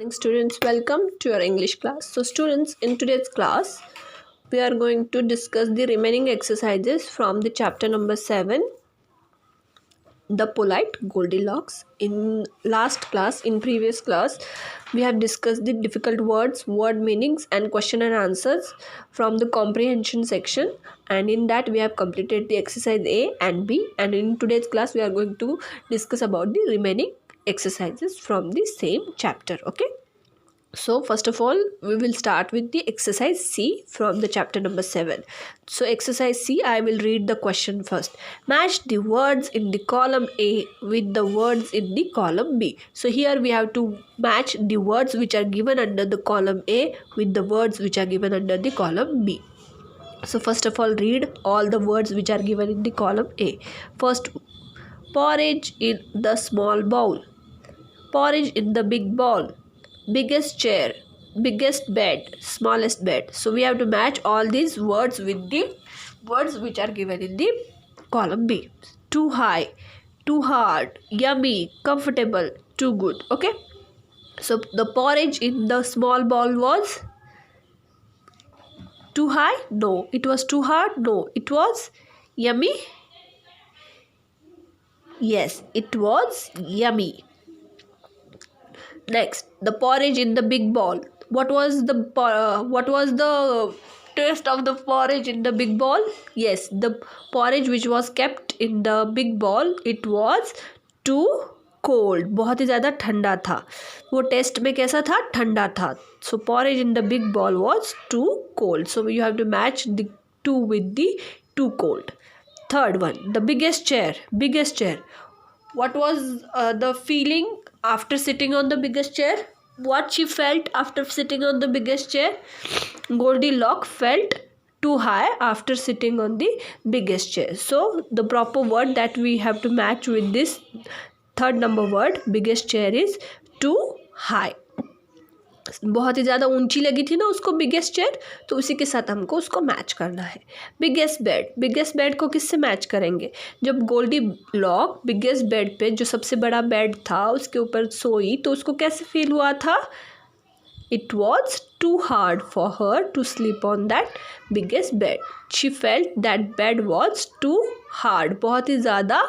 Morning students, welcome to your English class. So students, in today's class we are going to discuss the remaining exercises from the chapter number 7, the polite Goldilocks. In previous class we have discussed the difficult words, word meanings and question and answers from the comprehension section, and in that we have completed the exercise A and B, and in today's class we are going to discuss about the remaining exercises from the same chapter. Okay, so first of all we will start with the exercise C from the chapter number 7. So exercise C, I will read the question first. Match the words in the column A with the words in the column B. So here we have to match the words which are given under the column A with the words which are given under the column B. So first of all, read all the words which are given in the column A. First, porridge in the small bowl, porridge in the big bowl, biggest chair, biggest bed, smallest bed. So we have to match all these words with the words which are given in the column B. Too high, too hard, yummy, comfortable, too good. Okay, so the porridge in the small bowl was too high? No. It was too hard? No. It was yummy? Yes, it was yummy. Next, the porridge in the big bowl. What was the taste of the porridge in the big bowl? Yes, the porridge which was kept in the big bowl, it was too cold. बहुत ही ज़्यादा ठंडा था. वो test में कैसा था? ठंडा था. So porridge in the big bowl was too cold. So you have to match the two with the too cold. Third one, the biggest chair. Biggest chair. What was the feeling after sitting on the biggest chair? What she felt after sitting on the biggest chair? Goldilocks felt too high after sitting on the biggest chair. So the proper word that we have to match with this third number word, biggest chair, is too high. बहुत ही ज़्यादा ऊंची लगी थी ना उसको biggest chair, तो उसी के साथ हमको उसको मैच करना है. Biggest bed. बिगेस्ट बेड को किससे मैच करेंगे? जब गोल्डी लॉक बिगेस्ट बेड पे, जो सबसे बड़ा बेड था, उसके ऊपर सोई तो उसको कैसे फील हुआ था? It was too hard for her to sleep on that biggest bed. She felt that bed was too hard. बहुत ही ज़्यादा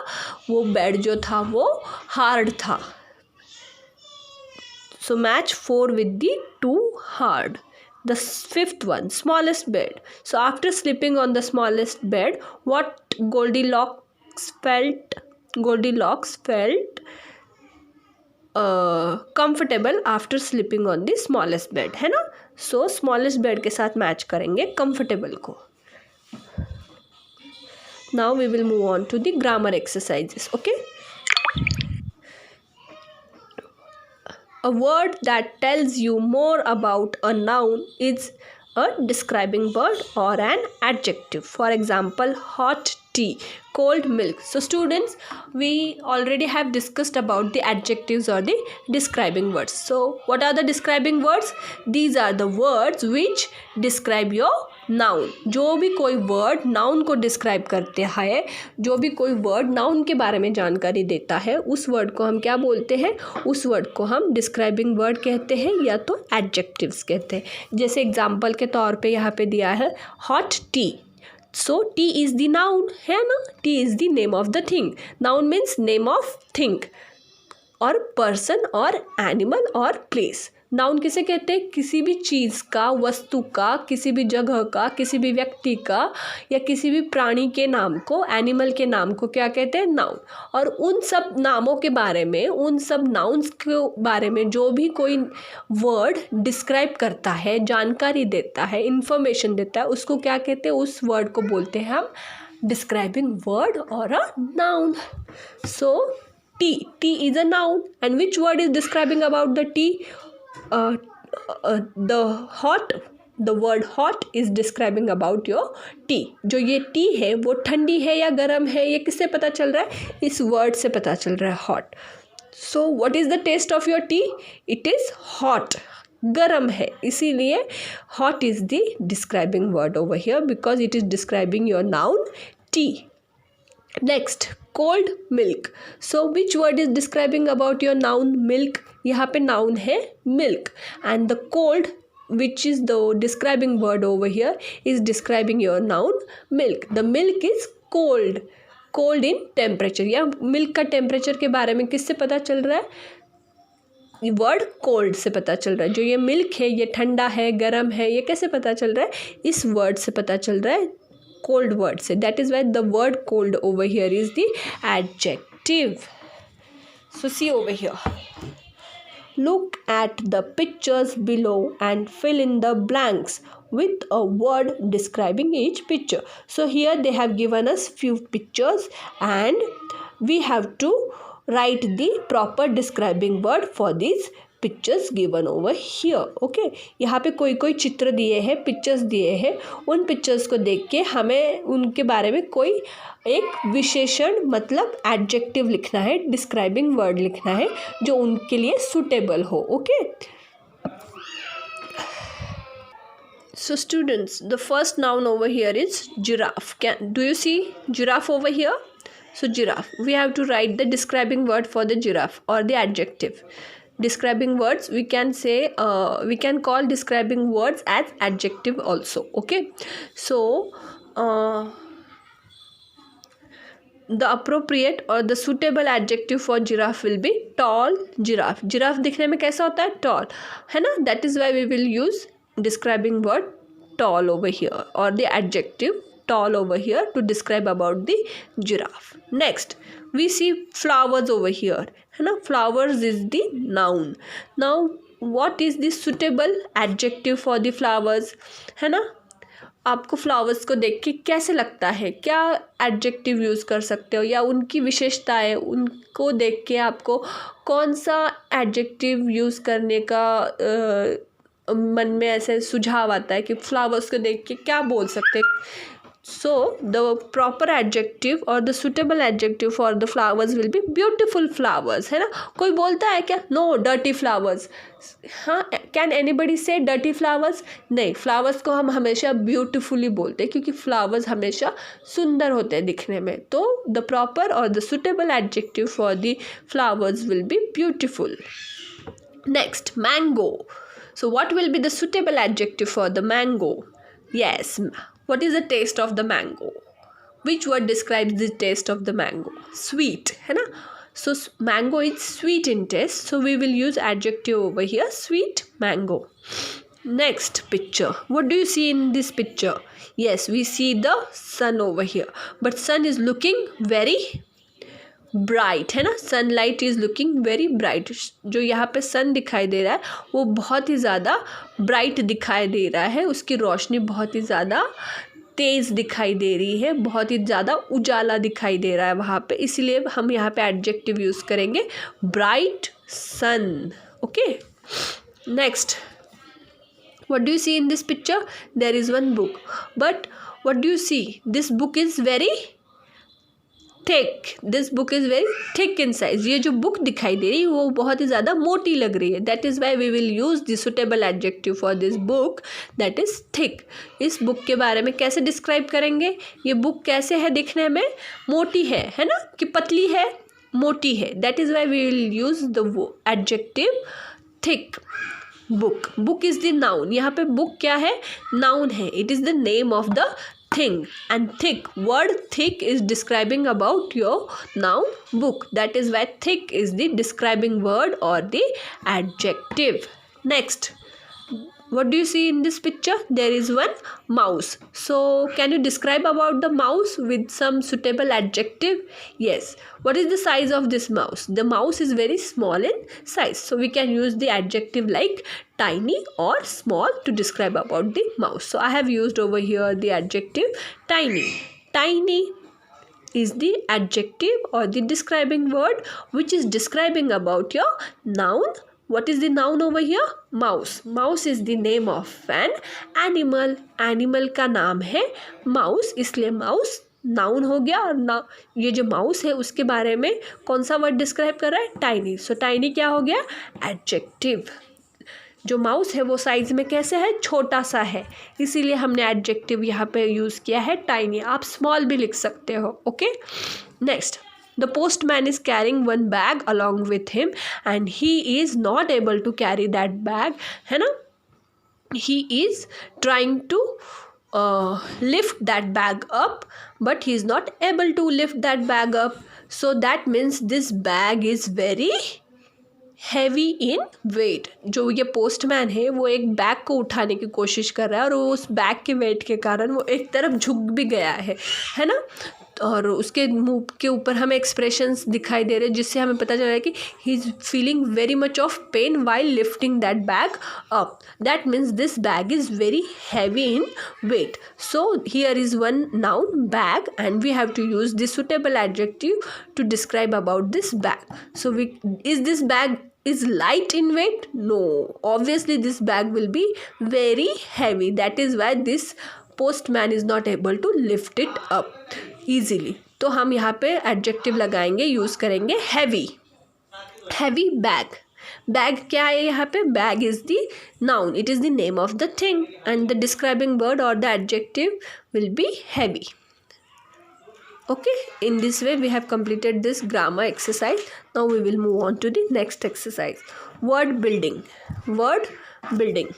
वो बेड जो था वो हार्ड था. So match 4 with the too hard. The fifth one, smallest bed. So after sleeping on the smallest bed, what Goldilocks felt? Goldilocks felt comfortable after sleeping on the smallest bed, है ना? So smallest bed के साथ match करेंगे comfortable को. Now we will move on to the grammar exercises. Okay. A word that tells you more about a noun is a describing word or an adjective. For example, hot tea, cold milk. So students, we already have discussed about the adjectives or the describing words. So what are the describing words? These are the words which describe your noun. जो भी कोई word noun को describe करते हैं, जो भी कोई word noun के बारे में जानकारी देता है, उस वर्ड को हम क्या बोलते हैं? उस वर्ड को हम डिस्क्राइबिंग वर्ड कहते हैं या तो एडजेक्टिव्स कहते हैं. जैसे एग्जांपल के तौर पे यहाँ पे दिया है hot T. So T is the noun, है ना? T is the name of the thing. Noun means name of thing और पर्सन और एनिमल और प्लेस. नाउन किसे कहते हैं? किसी भी चीज़ का, वस्तु का, किसी भी जगह का, किसी भी व्यक्ति का या किसी भी प्राणी के नाम को, एनिमल के नाम को क्या कहते हैं? नाउन. और उन सब नामों के बारे में, उन सब नाउन्स के बारे में जो भी कोई वर्ड डिस्क्राइब करता है, जानकारी देता है, इंफॉर्मेशन देता है, उसको क्या कहते हैं? उस वर्ड को बोलते हैं हम डिस्क्राइबिंग वर्ड और a noun. So tea. Tea is a noun. And which word is describing about the tea? The word hot is describing about your tea. जो ये टी है वो ठंडी है या गर्म है, ये किससे पता चल रहा है? इस वर्ड से पता चल रहा है, hot. So what is the taste of your tea? It is hot. गर्म है, इसीलिए hot is the describing word over here because it is describing your noun tea. Next cold milk. So which word is describing about your noun milk. यहाँ पे noun है milk and the cold which is the describing word over here is describing your noun milk. The milk is cold in temperature. या milk का temperature के बारे में किससे पता चल रहा है. वर्ड कोल्ड से पता चल रहा है. जो ये मिल्क है ये ठंडा है गर्म है ये कैसे पता चल रहा है. इस वर्ड से पता चल रहा है कोल्ड वर्ड से. That is why the word cold over here is the adjective. So see over here. Look at the pictures below and fill in the blanks with a word describing each picture. So here they have given us few pictures and we have to write the proper describing word for these pictures given over here. Okay, यहाँ पे कोई कोई चित्र दिए हैं pictures दिए हैं. उन पिक्चर्स को देख के हमें उनके बारे में कोई एक विशेषण मतलब एडजेक्टिव लिखना है, डिस्क्राइबिंग वर्ड लिखना है जो उनके लिए सुटेबल हो. Okay. So students, the first noun over here is giraffe. Do you see giraffe over here? So giraffe, we have to write the describing word for the giraffe or the adjective. Describing words we can say we can call describing words as adjective also. Okay, so the appropriate or the suitable adjective for giraffe will be tall giraffe. Giraffe दिखने में कैसा होता है tall है ना. That is why we will use describing word tall over here or the adjective tall over here to describe about the giraffe. Next we see flowers over here है ना. Flowers is the noun. Now what is the suitable adjective for the flowers है ना. आपको flowers को देख के कैसे लगता है, क्या एडजेक्टिव यूज़ कर सकते हो या उनकी विशेषताएं उनको देख के आपको कौन सा एडजेक्टिव यूज़ करने का मन में ऐसे सुझाव आता है कि फ्लावर्स को देख के क्या बोल सकते हैं. So the proper adjective or the suitable adjective for the flowers will be beautiful flowers है ना. कोई बोलता है क्या no dirty flowers. हाँ, can anybody say dirty flowers? नहीं, flowers को हम हमेशा beautifully बोलते हैं क्योंकि flowers हमेशा सुंदर होते हैं दिखने में. तो the proper or the suitable adjective for the flowers will be beautiful. Next mango. So what will be the suitable adjective for the mango? Yes, what is the taste of the mango? Which word describes the taste of the mango? Sweet है ना. So mango is sweet in taste, so we will use adjective over here sweet mango. Next picture, what do you see in this picture? Yes, we see the sun over here, but sun is looking very bright है ना. Sunlight is looking very bright. जो यहाँ पे सन दिखाई दे रहा है वो बहुत ही ज़्यादा ब्राइट दिखाई दे रहा है. उसकी रोशनी बहुत ही ज़्यादा तेज़ दिखाई दे रही है, बहुत ही ज़्यादा उजाला दिखाई दे रहा है वहाँ पे. इसलिए हम यहाँ पे एडजेक्टिव यूज़ करेंगे bright sun. Okay. Next what do you see in this picture? There is one book, but what do you see? This book is very thick. This book is very thick in size. ये जो book दिखाई दे रही है वो बहुत ही ज़्यादा मोटी लग रही है. That is why we will use the suitable adjective for this book that is thick. इस बुक के बारे में कैसे डिस्क्राइब करेंगे. ये बुक कैसे है दिखने में, मोटी है ना कि पतली है, मोटी है. That is why we will use the adjective thick. Book. Book is the noun. यहाँ पे बुक क्या है, नाउन है. It is the name of the thing and thick, word thick is describing about your noun book. That is why thick is the describing word or the adjective. Next, what do you see in this picture? There is one mouse. So can you describe about the mouse with some suitable adjective? Yes. What is the size of this mouse? The mouse is very small in size, so we can use the adjective like tiny or small to describe about the mouse. So I have used over here the adjective tiny. Tiny is the adjective or the describing word which is describing about your noun. What is the noun over here? Mouse. Mouse is the name of an animal. Animal का नाम है mouse, इसलिए mouse noun हो गया. और ना ये जो माउस है उसके बारे में कौन सा वर्ड डिस्क्राइब कर रहा है, टाइनी. सो टाइनी क्या हो गया, एडजेक्टिव. जो माउस है वो साइज में कैसे है, छोटा सा है, इसीलिए हमने एडजेक्टिव यहाँ पे यूज़ किया है टाइनी। आप स्मॉल भी लिख सकते हो। Okay, next, the postman is carrying one bag along with him and he is not able to carry that bag, है ना। he is trying to lift that bag up, but he is not able to lift that bag up, so that means this bag is very heavy in weight. जो ये postman है वो एक bag को उठाने की कोशिश कर रहा है और वो उस बैग के वेट के कारण वो एक तरफ झुक भी गया है ना। और उसके मुंह के ऊपर हमें एक्सप्रेशंस दिखाई दे रहे हैं जिससे हमें पता चल रहा है कि he is feeling very much of pain while lifting that bag up. That means this bag is very heavy in weight. So here is one noun bag and we have to use this suitable adjective to describe about this bag. So we is this bag is light in weight? No, obviously this bag will be very heavy. That is why this postman is not able to lift it up easily. तो हम यहाँ पे adjective लगाएंगे, use करेंगे heavy. Heavy bag. Bag क्या है यहाँ पे? Bag is the noun. It is the name of the thing and the describing word or the adjective will be heavy. Okay, in this way we have completed this grammar exercise. Now we will move on to the next exercise, word building. Word building.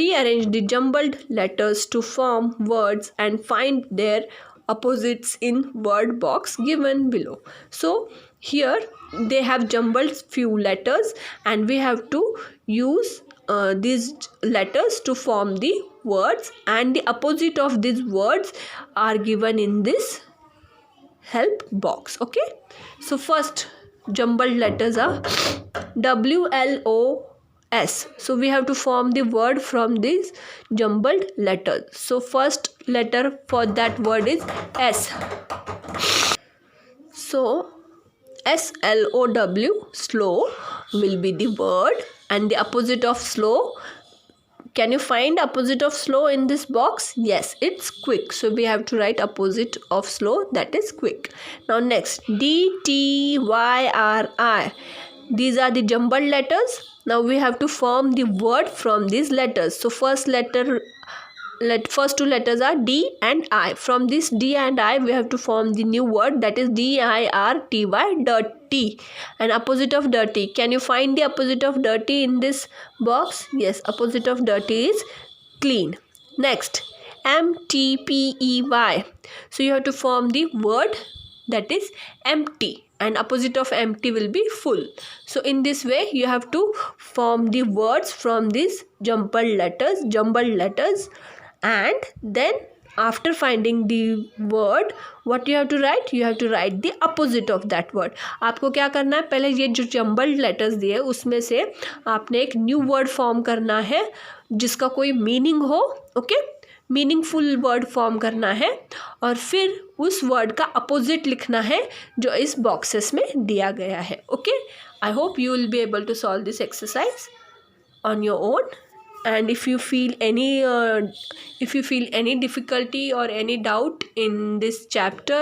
Rearrange the jumbled letters to form words and find their opposites in word box given below. So here they have jumbled few letters and we have to use these letters to form the words, and the opposite of these words are given in this help box. Okay, so first jumbled letters are WLOS. So we have to form the word from these jumbled letters. So first letter for that word is S. So SLOW, slow, will be the word, and the opposite of slow, can you find opposite of slow in this box? Yes, it's quick. So we have to write opposite of slow, that is quick. Now next, DTYRI. These are the jumbled letters. Now we have to form the word from these letters. So first two letters are D and I. From this D and I we have to form the new word, that is DIRTY, dirty. And opposite of dirty, can you find the opposite of dirty in this box? Yes, opposite of dirty is clean. Next, MTPEY. So you have to form the word, that is empty, and opposite of empty will be full. So in this way you have to form the words from these jumbled letters, and then after finding the word, what you have to write? You have to write the opposite of that word. आपको क्या करना है, पहले ये जो jumbled letters दिए उसमें से आपने एक new word form करना है जिसका कोई meaning हो. ओके, मीनिंगफुल वर्ड फॉर्म करना है और फिर उस वर्ड का अपोजिट लिखना है जो इस बॉक्सेस में दिया गया है. Okay, I hope you will be able to solve this exercise on your own. And if you feel any difficulty or any doubt in this chapter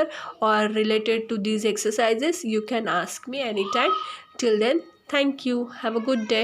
or related to these exercises, you can ask me anytime. Till then, thank you. Have a good day.